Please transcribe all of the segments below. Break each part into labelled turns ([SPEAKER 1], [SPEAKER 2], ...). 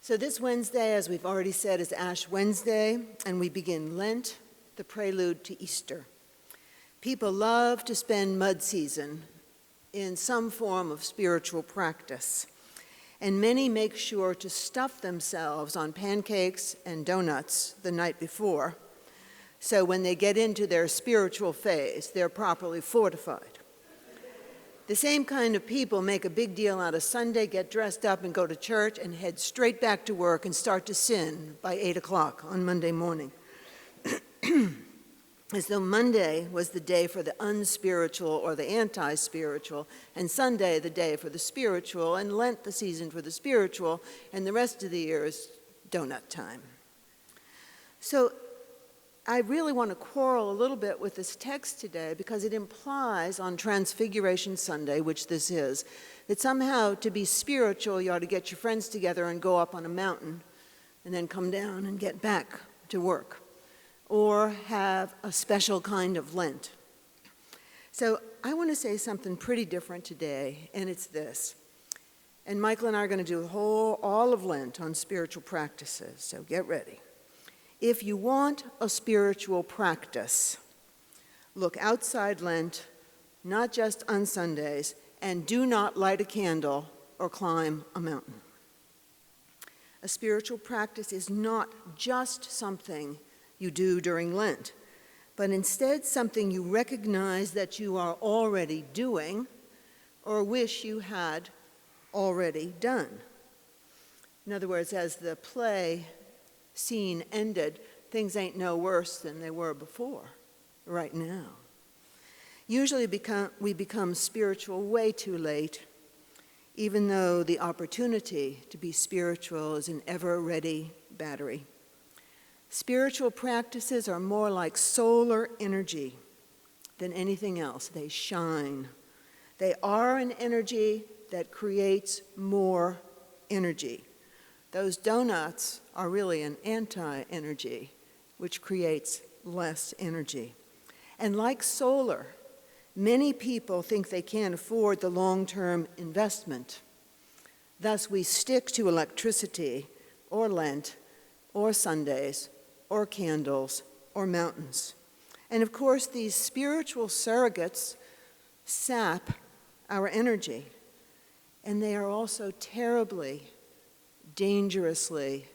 [SPEAKER 1] So this Wednesday, as we've already said, is Ash Wednesday, and we begin Lent, the prelude to Easter. People love to spend mud season in some form of spiritual practice, and many make sure to stuff themselves on pancakes and donuts the night before, so when they get into their spiritual phase, they're properly fortified. The same kind of people make a big deal out of Sunday, get dressed up and go to church and head straight back to work and start to sin by 8 o'clock on Monday morning. As though Monday was the day for the unspiritual or the anti-spiritual, and Sunday the day for the spiritual, and Lent the season for the spiritual, and the rest of the year is donut time. So I really want to quarrel a little bit with this text today because it implies on Transfiguration Sunday, which this is, that somehow to be spiritual you ought to get your friends together and go up on a mountain and then come down and get back to work, or have a special kind of Lent. So I want to say something pretty different today, and it's this. And Michael and I are going to do all of Lent on spiritual practices, so get ready. If you want a spiritual practice, look outside Lent, not just on Sundays, and do not light a candle or climb a mountain. A spiritual practice is not just something you do during Lent, but instead something you recognize that you are already doing or wish you had already done. In other words, as the play scene ended, things ain't no worse than they were before, right now. Usually we become spiritual way too late, even though the opportunity to be spiritual is an ever-ready battery. Spiritual practices are more like solar energy than anything else. They shine. They are an energy that creates more energy. Those donuts are really an anti-energy, which creates less energy. And like solar, many people think they can't afford the long-term investment. Thus, we stick to electricity, or Lent, or Sundays, or candles, or mountains. And of course, these spiritual surrogates sap our energy, and they are also terribly, dangerously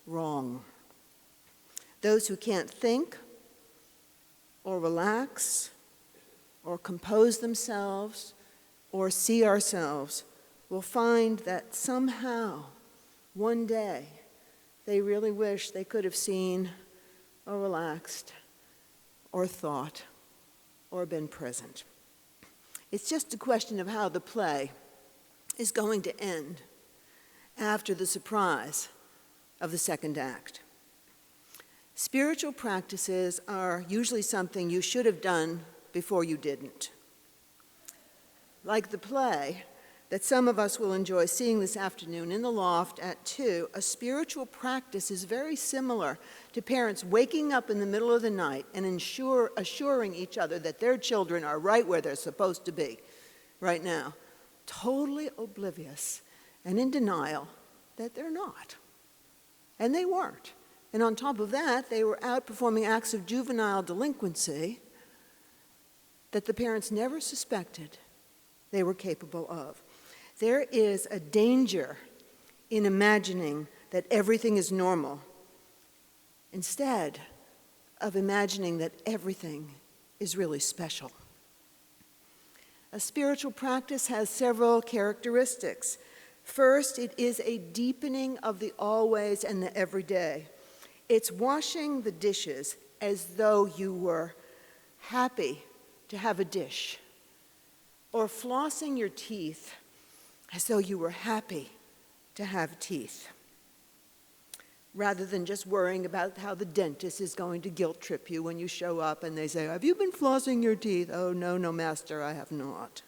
[SPEAKER 1] wrong. Those who can't think, or relax, or compose themselves, or see ourselves, will find that somehow, one day, they really wish they could have seen, or relaxed, or thought, or been present. It's just a question of how the play is going to end after the surprise of the second act. Spiritual practices are usually something you should have done before you didn't. Like the play that some of us will enjoy seeing this afternoon in the loft at 2, a spiritual practice is very similar to parents waking up in the middle of the night and assuring each other that their children are right where they're supposed to be right now, totally oblivious and in denial that they're not. And they weren't. And on top of that, they were out performing acts of juvenile delinquency that the parents never suspected they were capable of. There is a danger in imagining that everything is normal, instead of imagining that everything is really special. A spiritual practice has several characteristics. First, it is a deepening of the always and the everyday. It's washing the dishes as though you were happy to have a dish, or flossing your teeth as though you were happy to have teeth, rather than just worrying about how the dentist is going to guilt trip you when you show up and they say, "Have you been flossing your teeth?" "Oh, no, master, I have not."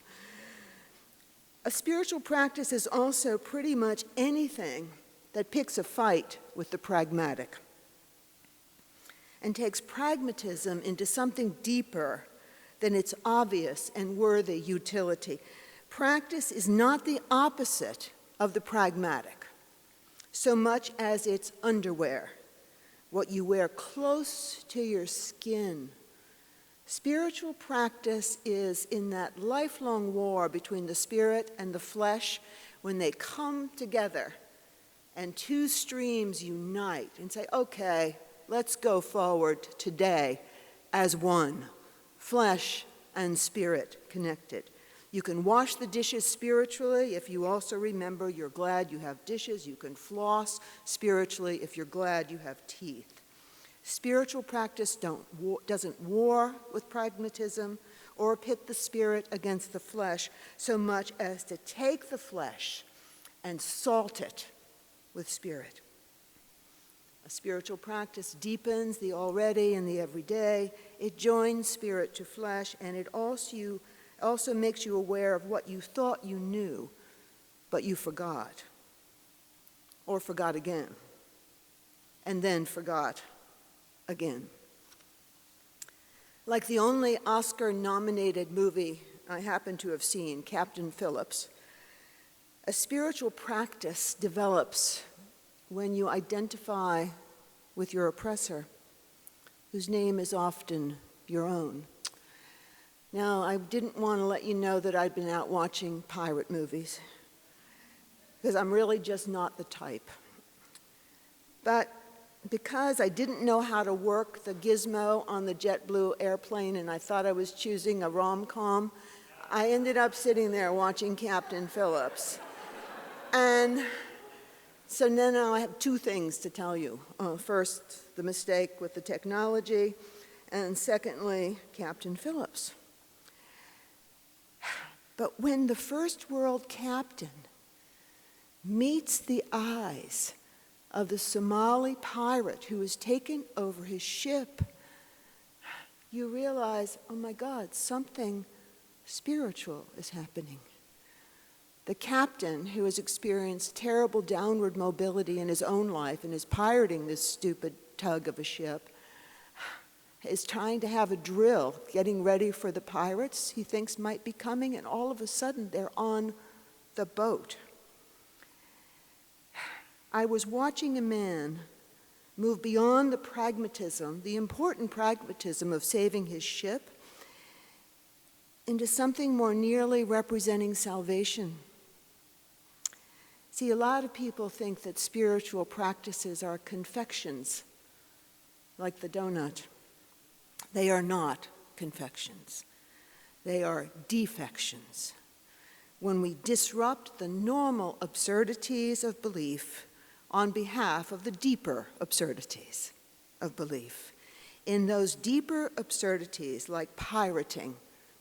[SPEAKER 1] A spiritual practice is also pretty much anything that picks a fight with the pragmatic and takes pragmatism into something deeper than its obvious and worthy utility. Practice is not the opposite of the pragmatic. so much as it's underwear, what you wear close to your skin. Spiritual practice is in that lifelong war between the spirit and the flesh when they come together and two streams unite and say, okay, let's go forward today as one, flesh and spirit connected. You can wash the dishes spiritually if you also remember you're glad you have dishes. You can floss spiritually if you're glad you have teeth. Spiritual practice doesn't war with pragmatism or pit the spirit against the flesh so much as to take the flesh and salt it with spirit. A spiritual practice deepens the already and the everyday. It joins spirit to flesh, and it also makes you aware of what you thought you knew, but you forgot, or forgot again, and then forgot again. Like the only Oscar-nominated movie I happen to have seen, Captain Phillips, a spiritual practice develops when you identify with your oppressor, whose name is often your own. Now, I didn't want to let you know that I'd been out watching pirate movies, because I'm really just not the type. But because I didn't know how to work the gizmo on the JetBlue airplane and I thought I was choosing a rom-com, I ended up sitting there watching Captain Phillips. And so now I have two things to tell you. First, the mistake with the technology, and secondly, Captain Phillips. But when the first world captain meets the eyes of the Somali pirate who has taken over his ship, you realize, oh my God, something spiritual is happening. The captain, who has experienced terrible downward mobility in his own life and is pirating this stupid tug of a ship, is trying to have a drill, getting ready for the pirates he thinks might be coming, and all of a sudden they're on the boat. I was watching a man move beyond the pragmatism, the important pragmatism of saving his ship, into something more nearly representing salvation. See, a lot of people think that spiritual practices are confections, like the donut. They are not confections. They are defections. When we disrupt the normal absurdities of belief on behalf of the deeper absurdities of belief. In those deeper absurdities, like pirating,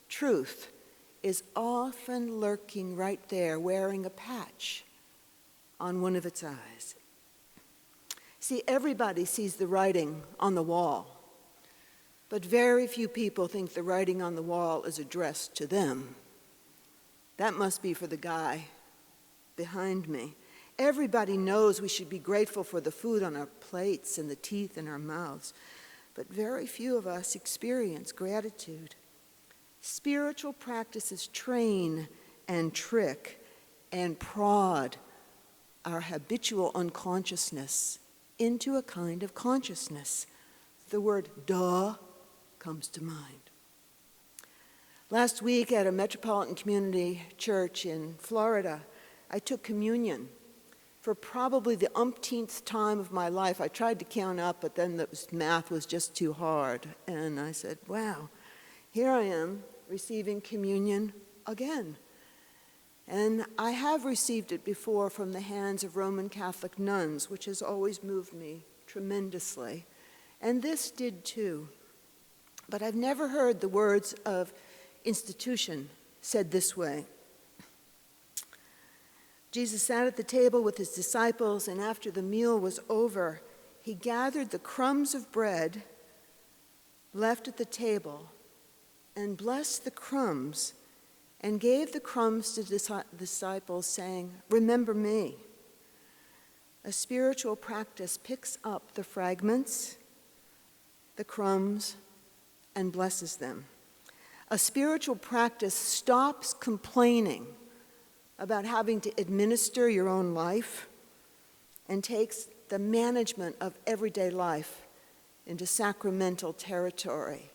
[SPEAKER 1] truth is often lurking right there, wearing a patch on one of its eyes. See, everybody sees the writing on the wall, but very few people think the writing on the wall is addressed to them. That must be for the guy behind me. Everybody knows we should be grateful for the food on our plates and the teeth in our mouths, but very few of us experience gratitude. Spiritual practices train and trick and prod our habitual unconsciousness into a kind of consciousness. The word duh comes to mind. Last week at a Metropolitan Community Church in Florida, I took communion for probably the umpteenth time of my life. I tried to count up, but then the math was just too hard. And I said, wow, here I am receiving communion again. And I have received it before from the hands of Roman Catholic nuns, which has always moved me tremendously. And this did too. But I've never heard the words of institution said this way. Jesus sat at the table with his disciples, and after the meal was over, he gathered the crumbs of bread left at the table and blessed the crumbs and gave the crumbs to the disciples, saying, "Remember me." A spiritual practice picks up the fragments, the crumbs, and blesses them. A spiritual practice stops complaining about having to administer your own life and takes the management of everyday life into sacramental territory.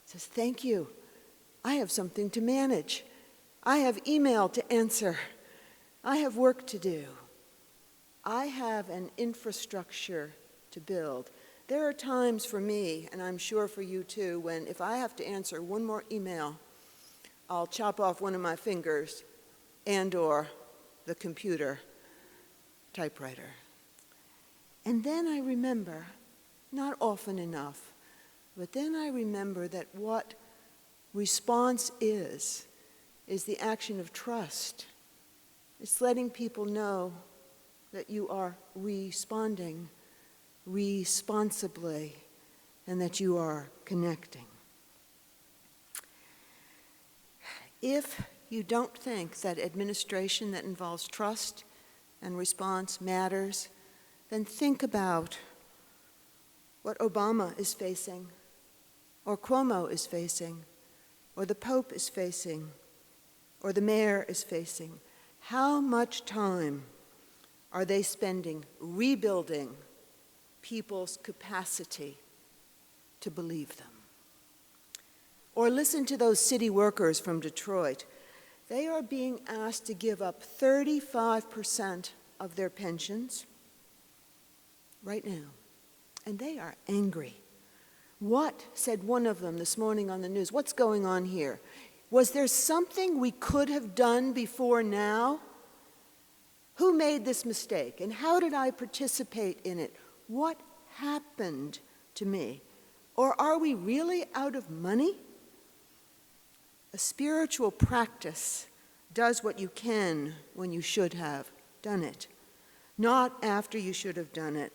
[SPEAKER 1] Says, thank you. I have something to manage. I have email to answer. I have work to do. I have an infrastructure to build. There are times for me, and I'm sure for you too, when if I have to answer one more email, I'll chop off one of my fingers and/or the computer typewriter. And then I remember, not often enough, but then I remember that what response is the action of trust. It's letting people know that you are responding responsibly and that you are connecting. If you don't think that administration that involves trust and response matters, then think about what Obama is facing, or Cuomo is facing, or the Pope is facing, or the mayor is facing. How much time are they spending rebuilding people's capacity to believe them? Or listen to those city workers from Detroit. They are being asked to give up 35% of their pensions right now, and they are angry. What, said one of them this morning on the news, what's going on here? Was there something we could have done before now? Who made this mistake, and how did I participate in it? What happened to me? Or are we really out of money? A spiritual practice does what you can when you should have done it, not after you should have done it.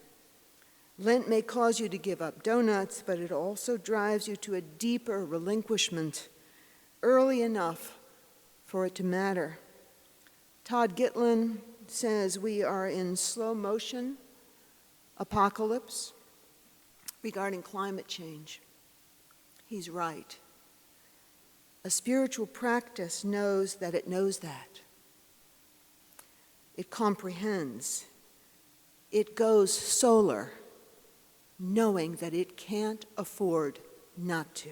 [SPEAKER 1] Lent may cause you to give up donuts, but it also drives you to a deeper relinquishment early enough for it to matter. Todd Gitlin says we are in slow motion apocalypse regarding climate change. He's right. A spiritual practice knows that it knows that. It comprehends. It goes solar, knowing that it can't afford not to.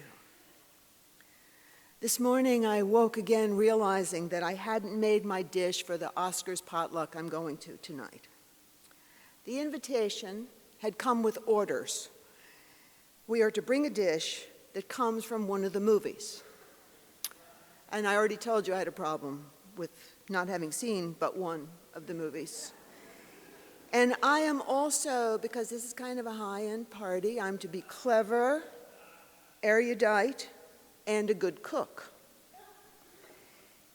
[SPEAKER 1] This morning I woke again realizing that I hadn't made my dish for the Oscars potluck I'm going to tonight. The invitation had come with orders. We are to bring a dish that comes from one of the movies. And I already told you I had a problem with not having seen but one of the movies. And I am also, because this is kind of a high-end party, I'm to be clever, erudite, and a good cook.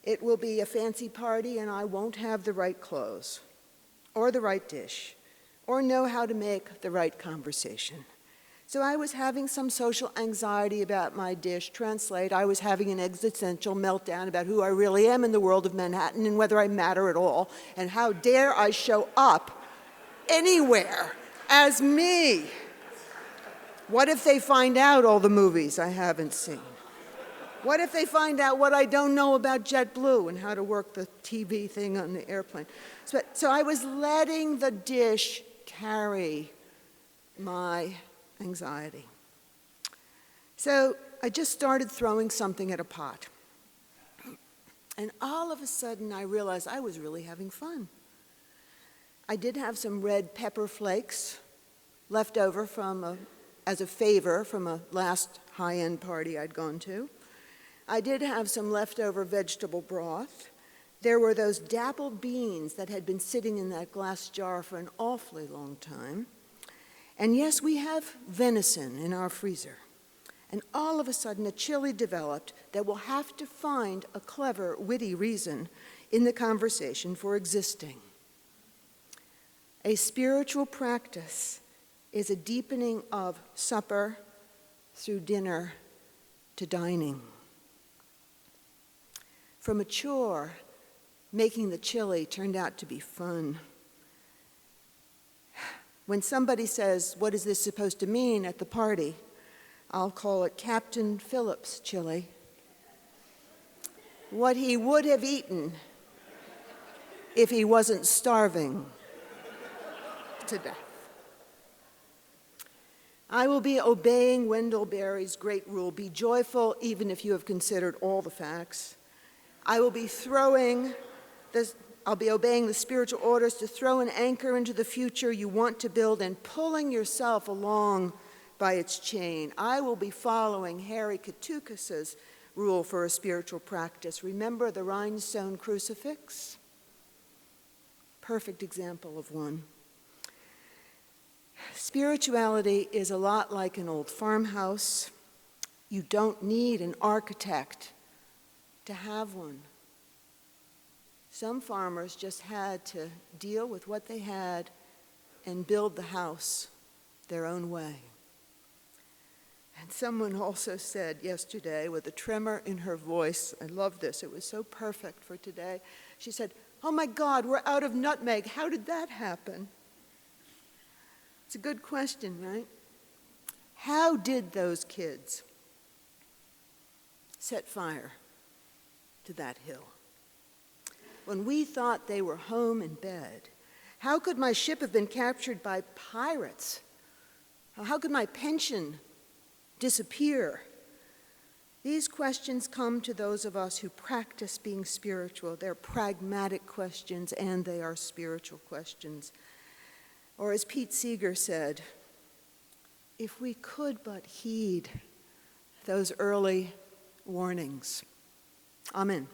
[SPEAKER 1] It will be a fancy party, and I won't have the right clothes, or the right dish, or know how to make the right conversation. So I was having some social anxiety about my dish. Translate, I was having an existential meltdown about who I really am in the world of Manhattan and whether I matter at all, and how dare I show up anywhere as me. What if they find out all the movies I haven't seen? What if they find out what I don't know about JetBlue and how to work the TV thing on the airplane? So I was letting the dish carry my anxiety. So I just started throwing something at a pot. And all of a sudden I realized I was really having fun. I did have some red pepper flakes left over as a favor from a last high-end party I'd gone to. I did have some leftover vegetable broth. There were those dappled beans that had been sitting in that glass jar for an awfully long time. And yes, we have venison in our freezer. And all of a sudden, a chili developed that will have to find a clever, witty reason in the conversation for existing. A spiritual practice is a deepening of supper through dinner to dining. From a chore, making the chili turned out to be fun. When somebody says, "What is this supposed to mean?" at the party, I'll call it Captain Phillips chili. What he would have eaten if he wasn't starving. to death. I will be obeying Wendell Berry's great rule, be joyful even if you have considered all the facts. I'll be obeying the spiritual orders to throw an anchor into the future you want to build and pulling yourself along by its chain. I will be following Harry Katukas's rule for a spiritual practice. Remember the rhinestone crucifix? Perfect example of one. Spirituality is a lot like an old farmhouse. You don't need an architect to have one. Some farmers just had to deal with what they had and build the house their own way. And someone also said yesterday with a tremor in her voice, I love this, it was so perfect for today. She said, "Oh my God, we're out of nutmeg. How did that happen?" It's a good question, right? How did those kids set fire to that hill? When we thought they were home in bed, how could my ship have been captured by pirates? How could my pension disappear? These questions come to those of us who practice being spiritual. They're pragmatic questions and they are spiritual questions. Or as Pete Seeger said, if we could but heed those early warnings. Amen.